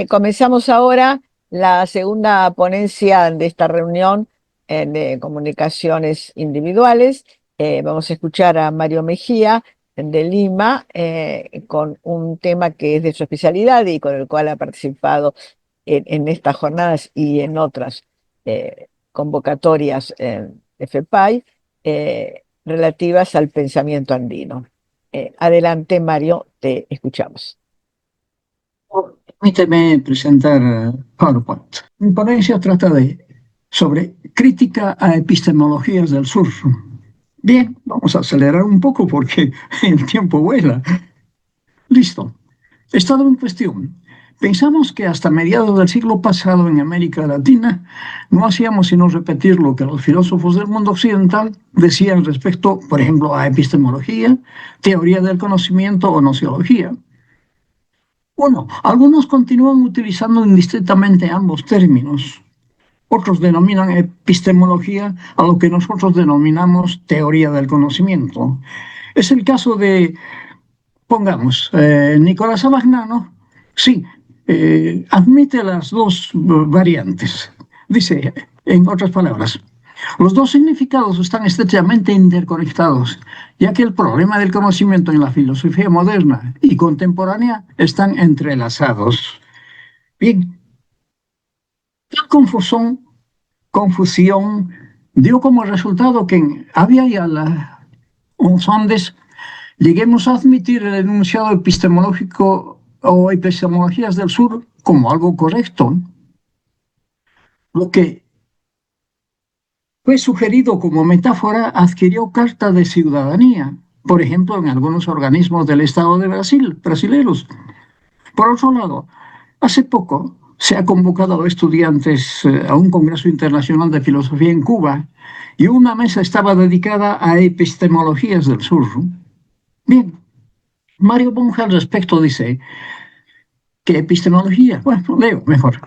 Comenzamos ahora la segunda ponencia de esta reunión de comunicaciones individuales. Vamos a escuchar a Mario Mejía de Lima con un tema que es de su especialidad y con el cual ha participado en estas jornadas y en otras convocatorias de FEPAI relativas al pensamiento andino. Adelante, Mario, te escuchamos. Permíteme presentar PowerPoint. Mi ponencia trata sobre crítica a epistemologías del sur. Bien, vamos a acelerar un poco porque el tiempo vuela. Listo. Estado en cuestión. Pensamos que hasta mediados del siglo pasado en América Latina no hacíamos sino repetir lo que los filósofos del mundo occidental decían respecto, por ejemplo, a epistemología, teoría del conocimiento o nociología. Bueno, algunos continúan utilizando indistintamente ambos términos. Otros denominan epistemología a lo que nosotros denominamos teoría del conocimiento. Es el caso de, pongamos, Nicolás Abagnano, sí, admite las dos variantes. Dice, en otras palabras, los dos significados están estrechamente interconectados, ya que el problema del conocimiento en la filosofía moderna y contemporánea están entrelazados. Bien, tal confusión dio como resultado que en Avia y los Andes lleguemos a admitir el enunciado epistemológico o epistemologías del sur como algo correcto, lo que fue sugerido como metáfora adquirió carta de ciudadanía, por ejemplo, en algunos organismos del Estado de Brasil, brasileños. Por otro lado, hace poco se ha convocado a estudiantes a un Congreso Internacional de Filosofía en Cuba y una mesa estaba dedicada a epistemologías del sur. Bien, Mario Bunge al respecto dice que epistemología, bueno, leo mejor,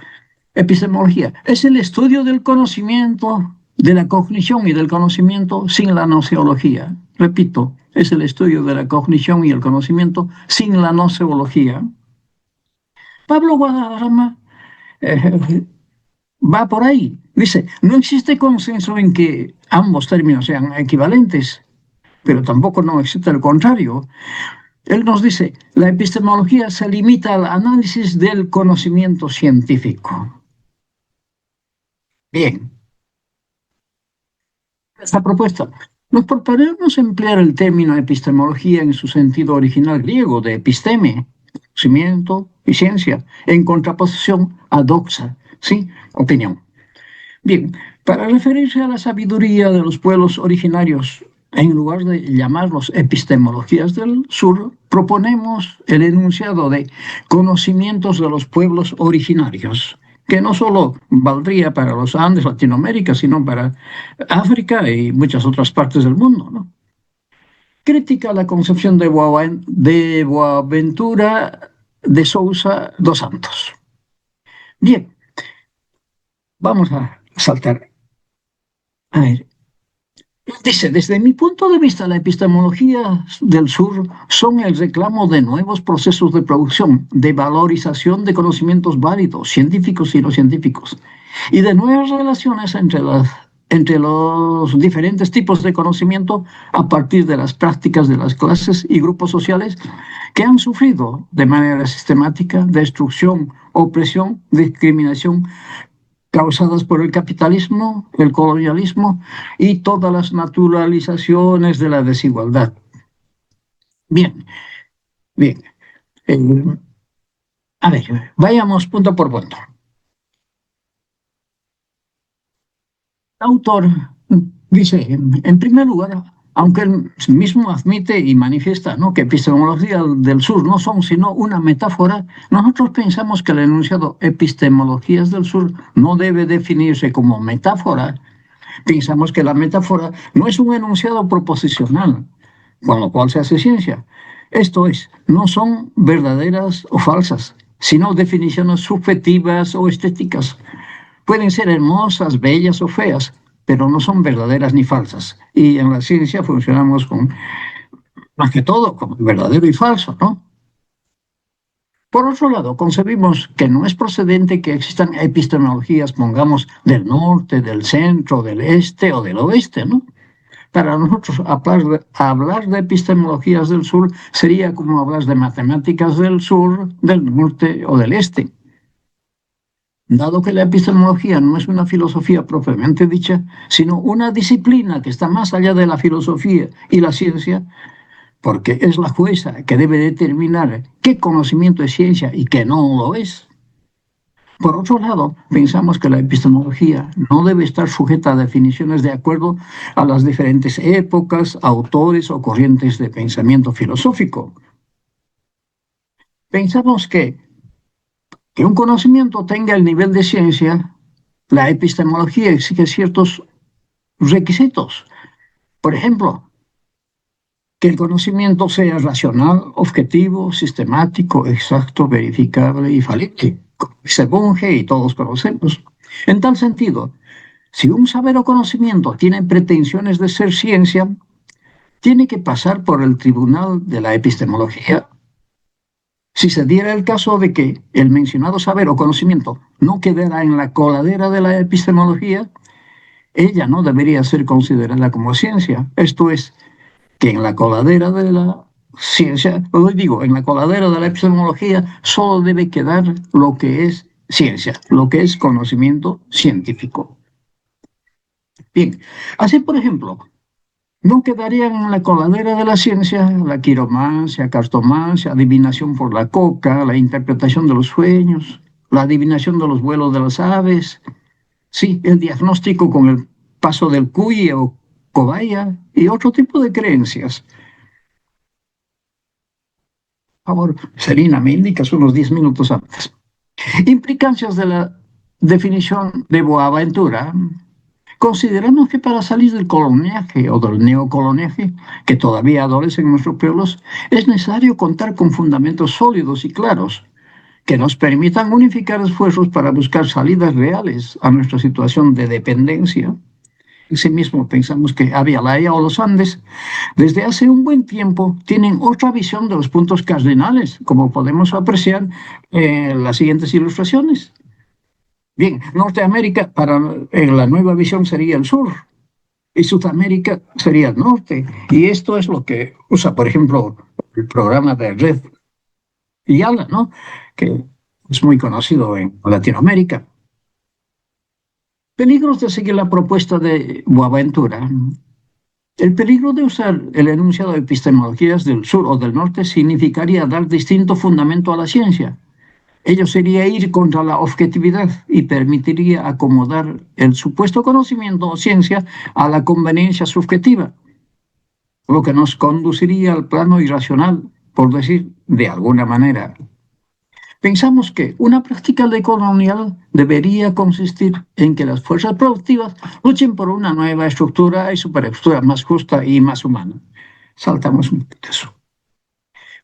epistemología es el estudio del conocimiento, de la cognición y del conocimiento sin la nociología. Repito, es el estudio de la cognición y el conocimiento sin la nociología. Pablo Guadarrama va por ahí. Dice, no existe consenso en que ambos términos sean equivalentes, pero tampoco no existe el contrario. Él nos dice, la epistemología se limita al análisis del conocimiento científico. Bien, esta propuesta nos proponemos emplear el término epistemología en su sentido original griego de episteme, conocimiento y ciencia, en contraposición a doxa, ¿sí? Opinión. Bien, para referirse a la sabiduría de los pueblos originarios, en lugar de llamarlos epistemologías del sur, proponemos el enunciado de conocimientos de los pueblos originarios, que no solo valdría para los Andes, Latinoamérica, sino para África y muchas otras partes del mundo, ¿no? Crítica a la concepción de Boaventura de Sousa dos Santos. Bien, vamos a saltar. A ver, dice, desde mi punto de vista, la epistemología del sur son el reclamo de nuevos procesos de producción, de valorización de conocimientos válidos, científicos y no científicos, y de nuevas relaciones entre los diferentes tipos de conocimiento a partir de las prácticas de las clases y grupos sociales que han sufrido de manera sistemática destrucción, opresión, discriminación, causadas por el capitalismo, el colonialismo y todas las naturalizaciones de la desigualdad. Bien, bien. Eh, a ver, vayamos punto por punto. El autor dice, en primer lugar, aunque él mismo admite y manifiesta, ¿no?, que epistemología del sur no son sino una metáfora, nosotros pensamos que el enunciado epistemologías del sur no debe definirse como metáfora. Pensamos que la metáfora no es un enunciado proposicional, con lo cual se hace ciencia. Esto es, no son verdaderas o falsas, sino definiciones subjetivas o estéticas. Pueden ser hermosas, bellas o feas, pero no son verdaderas ni falsas. Y en la ciencia funcionamos con, más que todo, con verdadero y falso, ¿no? Por otro lado, concebimos que no es procedente que existan epistemologías, pongamos, del norte, del centro, del este o del oeste, ¿no? Para nosotros, hablar de epistemologías del sur sería como hablar de matemáticas del sur, del norte o del este. Dado que la epistemología no es una filosofía propiamente dicha, sino una disciplina que está más allá de la filosofía y la ciencia, porque es la jueza que debe determinar qué conocimiento es ciencia y qué no lo es. Por otro lado, pensamos que la epistemología no debe estar sujeta a definiciones de acuerdo a las diferentes épocas, autores o corrientes de pensamiento filosófico. Pensamos que un conocimiento tenga el nivel de ciencia, la epistemología exige ciertos requisitos. Por ejemplo, que el conocimiento sea racional, objetivo, sistemático, exacto, verificable y falible, según Bunge y todos conocemos. En tal sentido, si un saber o conocimiento tiene pretensiones de ser ciencia, tiene que pasar por el tribunal de la epistemología. Si se diera el caso de que el mencionado saber o conocimiento no quedara en la coladera de la epistemología, ella no debería ser considerada como ciencia. Esto es, que en la coladera de la ciencia, os digo, en la coladera de la epistemología solo debe quedar lo que es ciencia, lo que es conocimiento científico. Bien, así por ejemplo, no quedarían en la coladera de la ciencia la quiromancia, cartomancia, adivinación por la coca, la interpretación de los sueños, la adivinación de los vuelos de las aves, sí, el diagnóstico con el paso del cuy o cobaya y otro tipo de creencias. Por favor, Selina, me indicas unos 10 minutos antes. Implicancias de la definición de Boaventura. Consideramos que para salir del coloniaje o del neocoloniaje, que todavía adolece en nuestros pueblos, es necesario contar con fundamentos sólidos y claros que nos permitan unificar esfuerzos para buscar salidas reales a nuestra situación de dependencia. Asimismo, pensamos que Avialaya o los Andes, desde hace un buen tiempo, tienen otra visión de los puntos cardinales, como podemos apreciar en las siguientes ilustraciones. Bien, Norteamérica, en la nueva visión sería el sur, y Sudamérica sería el norte. Y esto es lo que usa, por ejemplo, el programa de Red Yala, ¿no? Que es muy conocido en Latinoamérica. Peligros de seguir la propuesta de Boaventura. El peligro de usar el enunciado de epistemologías del sur o del norte significaría dar distinto fundamento a la ciencia. Ello sería ir contra la objetividad y permitiría acomodar el supuesto conocimiento o ciencia a la conveniencia subjetiva, lo que nos conduciría al plano irracional, por decir de alguna manera. Pensamos que una práctica decolonial debería consistir en que las fuerzas productivas luchen por una nueva estructura y superestructura más justa y más humana. Saltamos un poquito eso.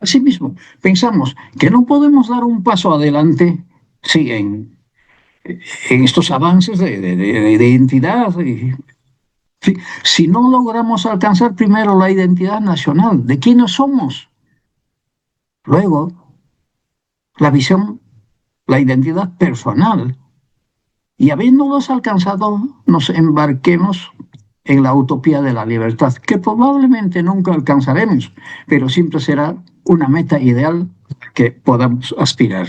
Asimismo, pensamos que no podemos dar un paso adelante sí, en estos avances de identidad. Sí, si no logramos alcanzar primero la identidad nacional de quiénes somos, luego la visión, la identidad personal. Y habiéndolos alcanzado, nos embarquemos en la utopía de la libertad, que probablemente nunca alcanzaremos, pero siempre será una meta ideal que podamos aspirar.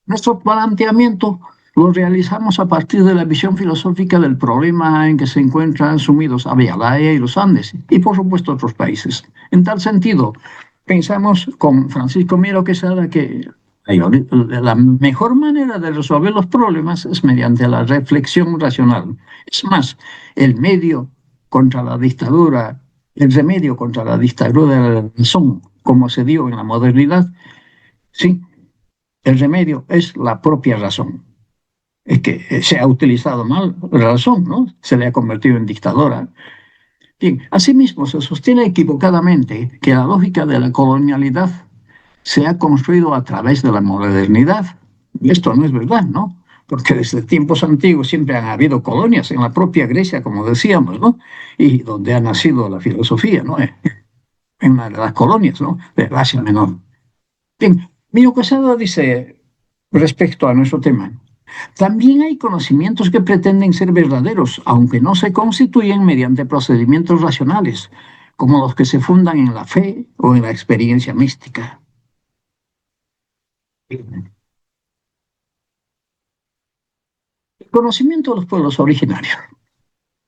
Nuestro planteamiento lo realizamos a partir de la visión filosófica del problema en que se encuentran sumidos Avialaya y los Andes, y por supuesto otros países. En tal sentido, pensamos con Francisco Miero Quesada que la mejor manera de resolver los problemas es mediante la reflexión racional. Es más, el medio contra la dictadura, el remedio contra la dictadura de la razón, como se dio en la modernidad, sí, el remedio es la propia razón. Es que se ha utilizado mal la razón, ¿no? Se le ha convertido en dictadora. Bien, asimismo se sostiene equivocadamente que la lógica de la colonialidad se ha construido a través de la modernidad. Y esto no es verdad, ¿no? Porque desde tiempos antiguos siempre han habido colonias en la propia Grecia, como decíamos, ¿no? Y donde ha nacido la filosofía, ¿no? En una de las colonias, ¿no? De Asia Menor. Bien, Miro Casado dice, respecto a nuestro tema, también hay conocimientos que pretenden ser verdaderos, aunque no se constituyen mediante procedimientos racionales, como los que se fundan en la fe o en la experiencia mística. El conocimiento de los pueblos originarios.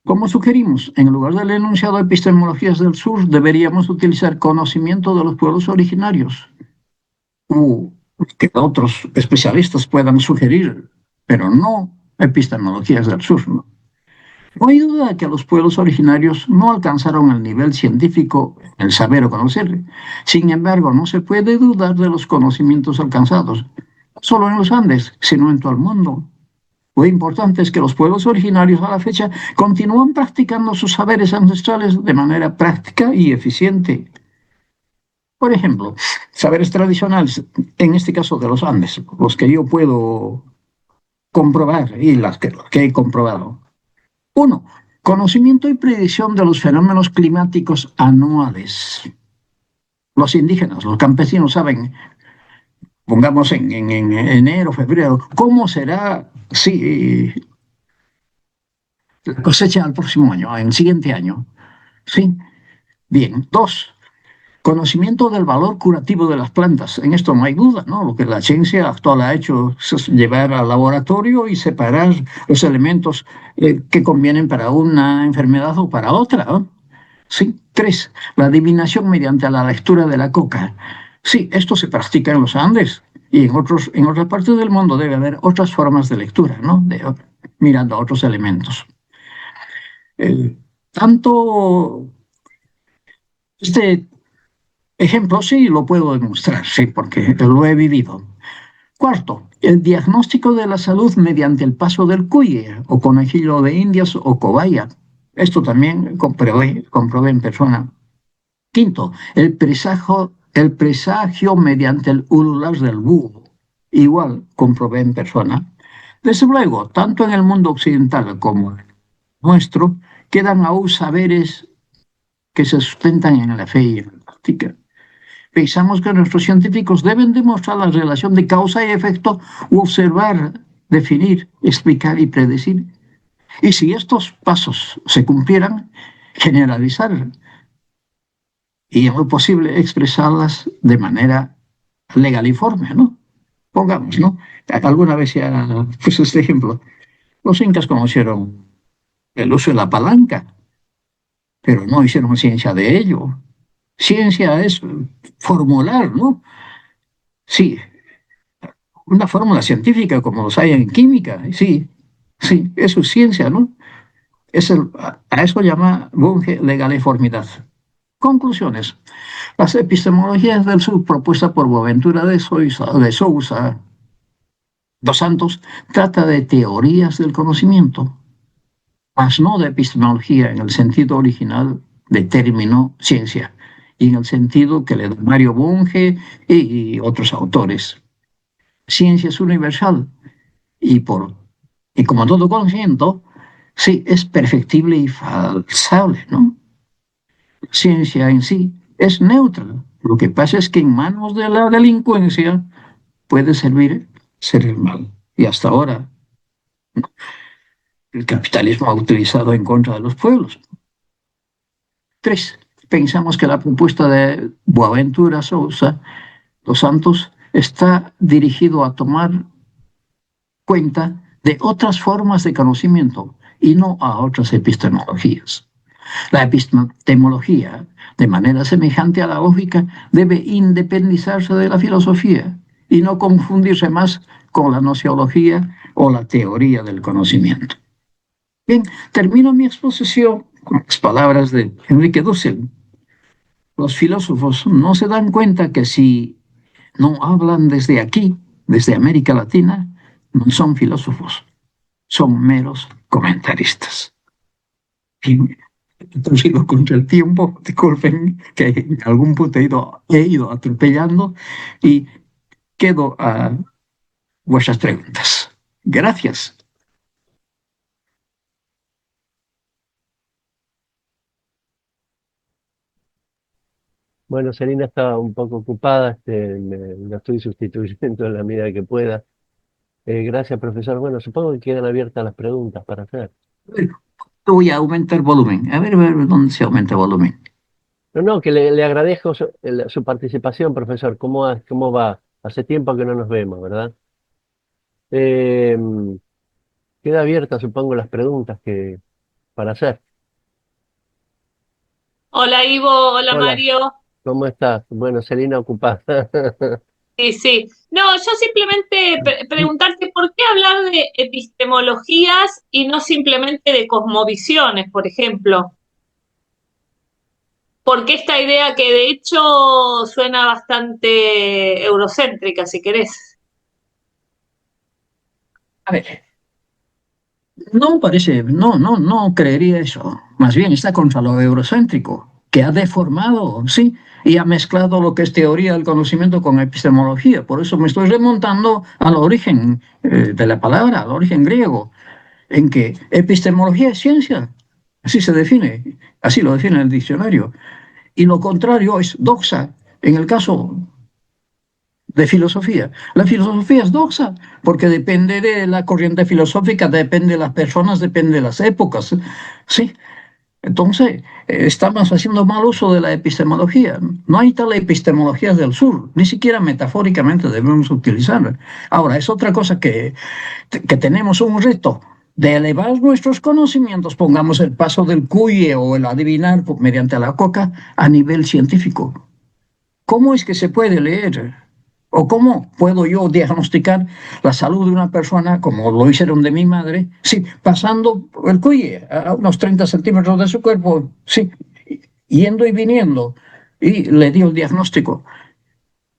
Como sugerimos, en lugar del enunciado Epistemologías del Sur, deberíamos utilizar conocimiento de los pueblos originarios, o que otros especialistas puedan sugerir, pero no epistemologías del sur, ¿no? No hay duda de que los pueblos originarios no alcanzaron el nivel científico, el saber o conocer. Sin embargo, no se puede dudar de los conocimientos alcanzados, no solo en los Andes, sino en todo el mundo. Lo importante es que los pueblos originarios a la fecha continúan practicando sus saberes ancestrales de manera práctica y eficiente. Por ejemplo, saberes tradicionales, en este caso de los Andes, los que yo puedo comprobar y los que he comprobado. Uno, conocimiento y predicción de los fenómenos climáticos anuales. Los indígenas, los campesinos saben, pongamos en enero, febrero, cómo será si la cosecha del próximo año, en el siguiente año. Sí, bien. Dos, conocimiento del valor curativo de las plantas. En esto no hay duda, ¿no? Lo que la ciencia actual ha hecho es llevar al laboratorio y separar los elementos que convienen para una enfermedad o para otra, ¿no? Sí. Tres, la adivinación mediante la lectura de la coca. Sí, esto se practica en los Andes y en otras partes del mundo debe haber otras formas de lectura, ¿no? Mirando a otros elementos. Tanto este ejemplo sí lo puedo demostrar, sí, porque lo he vivido. Cuarto, el diagnóstico de la salud mediante el paso del cuye o conejillo de Indias o cobaya. Esto también comprobé en persona. Quinto, el presagio mediante el ulular del búho. Igual comprobé en persona. Desde luego, tanto en el mundo occidental como en el nuestro, quedan aún saberes que se sustentan en la fe y en la práctica. Pensamos que nuestros científicos deben demostrar la relación de causa y efecto u observar, definir, explicar y predecir. Y si estos pasos se cumplieran, generalizar y en lo posible expresarlas de manera legaliforme, ¿no? Pongamos, ¿no? Alguna vez ya puse este ejemplo. Los incas conocieron el uso de la palanca, pero no hicieron ciencia de ello. Ciencia es formular, ¿no? Sí, una fórmula científica como los hay en química, sí, sí, eso es ciencia, ¿no? A eso llama Bunge legaliformidad. Conclusiones. Las epistemologías del sur propuesta por Boaventura de Sousa dos Santos trata de teorías del conocimiento, mas no de epistemología en el sentido original de término ciencia y en el sentido que le da Mario Bunge y otros autores. Ciencia es universal y, y como todo conocimiento, sí, es perfectible y falsable, ¿no? Ciencia en sí es neutra. Lo que pasa es que en manos de la delincuencia puede ser el mal. Y hasta ahora el capitalismo ha utilizado en contra de los pueblos. Tres, pensamos que la propuesta de Boaventura Sousa dos Santos está dirigido a tomar cuenta de otras formas de conocimiento y no a otras epistemologías. La epistemología, de manera semejante a la lógica, debe independizarse de la filosofía y no confundirse más con la nociología o la teoría del conocimiento. Bien, termino mi exposición con las palabras de Enrique Dussel. Los filósofos no se dan cuenta que si no hablan desde aquí, desde América Latina, no son filósofos, son meros comentaristas. Y sigo contra el tiempo, disculpen que en algún punto he ido atropellando y quedo a vuestras preguntas. Gracias. Bueno, Selina está un poco ocupada, la estoy sustituyendo en la medida que pueda. Gracias, profesor. Bueno, supongo que quedan abiertas las preguntas para hacer. A ver, voy a aumentar volumen. A ver dónde se aumenta volumen. No, no, que le agradezco su participación, profesor. ¿Cómo va? Hace tiempo que no nos vemos, ¿verdad? Eh, Queda abierta, supongo, las preguntas para hacer. Hola Ivo, hola Hola, Mario. ¿cómo estás? Bueno, Selina ocupada. Sí, sí. No, yo simplemente preguntarte por qué hablar de epistemologías y no simplemente de cosmovisiones, por ejemplo. Porque esta idea que de hecho suena bastante eurocéntrica, si querés. A ver, no creería eso. Más bien está contra lo eurocéntrico, que ha deformado, sí, y ha mezclado lo que es teoría del conocimiento con epistemología. Por eso me estoy remontando al origen de la palabra, al origen griego, en que epistemología es ciencia. Así se define, así lo define el diccionario. Y lo contrario es doxa, en el caso de filosofía. La filosofía es doxa, porque depende de la corriente filosófica, depende de las personas, depende de las épocas. Sí, entonces estamos haciendo mal uso de la epistemología. No hay tal epistemología del sur, ni siquiera metafóricamente debemos utilizarla. Ahora, es otra cosa que tenemos un reto de elevar nuestros conocimientos, pongamos el paso del cuye o el adivinar mediante la coca a nivel científico. ¿Cómo es que se puede leer? ¿O cómo puedo yo diagnosticar la salud de una persona, como lo hicieron de mi madre, sí, pasando el cuye a unos 30 centímetros de su cuerpo, sí, yendo y viniendo, y le dio el diagnóstico?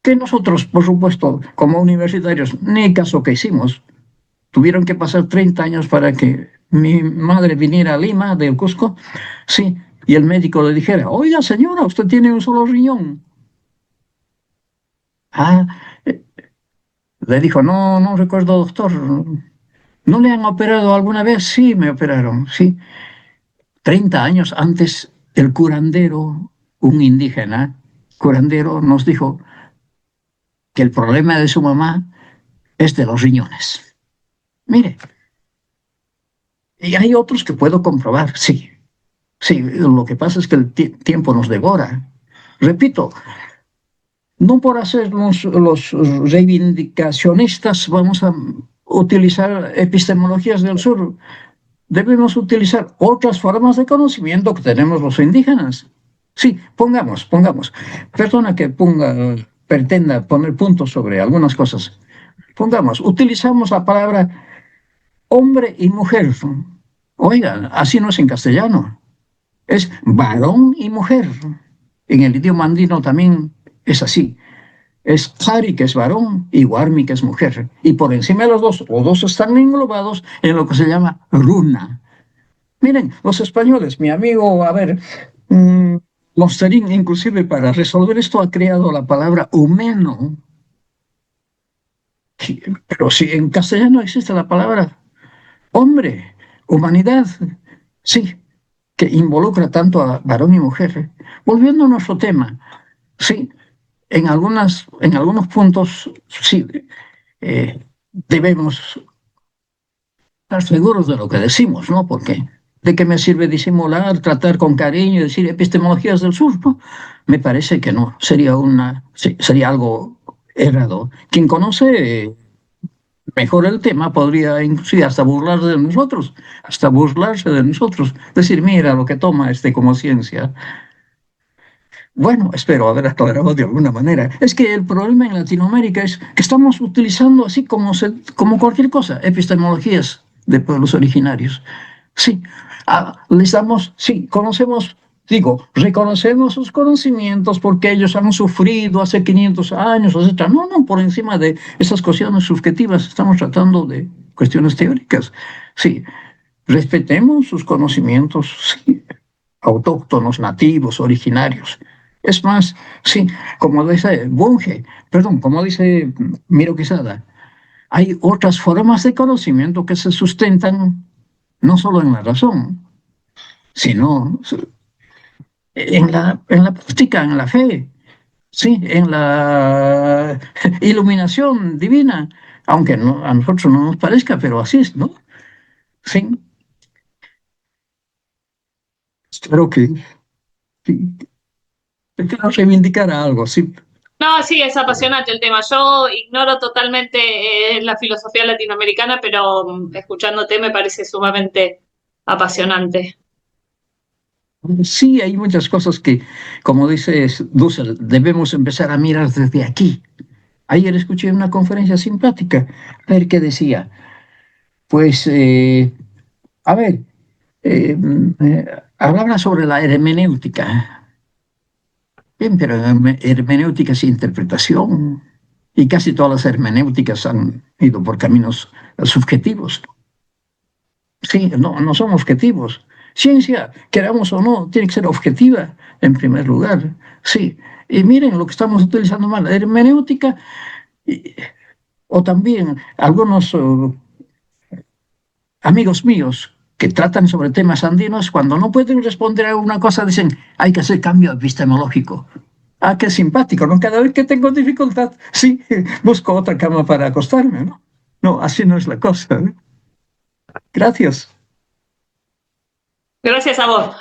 Que nosotros, por supuesto, como universitarios, ni caso que hicimos, tuvieron que pasar 30 años para que mi madre viniera a Lima, del Cusco, sí, y el médico le dijera, oiga señora, usted tiene un solo riñón. Ah, le dijo, no recuerdo, doctor. ¿No le han operado alguna vez? Sí, me operaron, sí. 30 años antes, el curandero, un indígena, curandero, nos dijo que el problema de su mamá es de los riñones. Mire, y hay otros que puedo comprobar, sí. Sí, lo que pasa es que el tiempo nos devora. Repito, no por hacernos los reivindicacionistas vamos a utilizar epistemologías del sur. Debemos utilizar otras formas de conocimiento que tenemos los indígenas. Sí, pongamos. Perdona que pretenda poner puntos sobre algunas cosas. Pongamos, utilizamos la palabra hombre y mujer. Oigan, así no es en castellano. Es varón y mujer. En el idioma andino también es así. Es Hari, que es varón, y Warmi, que es mujer. Y por encima de los dos están englobados en lo que se llama runa. Miren, los españoles, mi amigo, a ver, Monsterín, inclusive para resolver esto ha creado la palabra humano. Pero si en castellano existe la palabra hombre, humanidad, sí, que involucra tanto a varón y mujer. Volviendo a nuestro tema, sí, en algunos puntos, sí, debemos estar seguros de lo que decimos, ¿no? Porque ¿de qué me sirve disimular, tratar con cariño y decir epistemologías del sur? ¿No? Me parece que no, sí, sería algo errado. Quien conoce mejor el tema podría inclusive hasta burlar de nosotros, hasta burlarse de nosotros, decir, mira lo que toma este como ciencia. Bueno, espero haber aclarado de alguna manera. Es que el problema en Latinoamérica es que estamos utilizando así como cualquier cosa, epistemologías de pueblos originarios. Sí, les damos, sí, reconocemos sus conocimientos porque ellos han sufrido hace 500 años, etc. No, por encima de esas cuestiones subjetivas, estamos tratando de cuestiones teóricas. Sí, respetemos sus conocimientos, sí, autóctonos, nativos, originarios. Es más, sí, como dice Bunge, perdón, como dice Miro Quesada, hay otras formas de conocimiento que se sustentan no solo en la razón, sino en la práctica, en la fe. sí, en la iluminación divina, aunque a nosotros no nos parezca, pero así es, ¿no? Sí, espero que sí, que nos reivindicara algo, sí. No, sí, es apasionante el tema. Yo ignoro totalmente la filosofía latinoamericana, pero escuchándote me parece sumamente apasionante. Sí, hay muchas cosas que, como dice Dussel, debemos empezar a mirar desde aquí. Ayer escuché una conferencia simpática, a ver qué decía. Pues, a ver, hablaba sobre la hermenéutica. Bien, pero hermenéutica es interpretación y casi todas las hermenéuticas han ido por caminos subjetivos. Sí, no, no son objetivos. Ciencia, queramos o no, tiene que ser objetiva en primer lugar. Sí, y miren lo que estamos utilizando mal, la hermenéutica y- o también algunos amigos míos que tratan sobre temas andinos, cuando no pueden responder a una cosa, dicen, hay que hacer cambio epistemológico. Ah, qué simpático, ¿no? Cada vez que tengo dificultad, sí, busco otra cama para acostarme, ¿no? No, así no es la cosa, ¿eh? Gracias. Gracias a vos.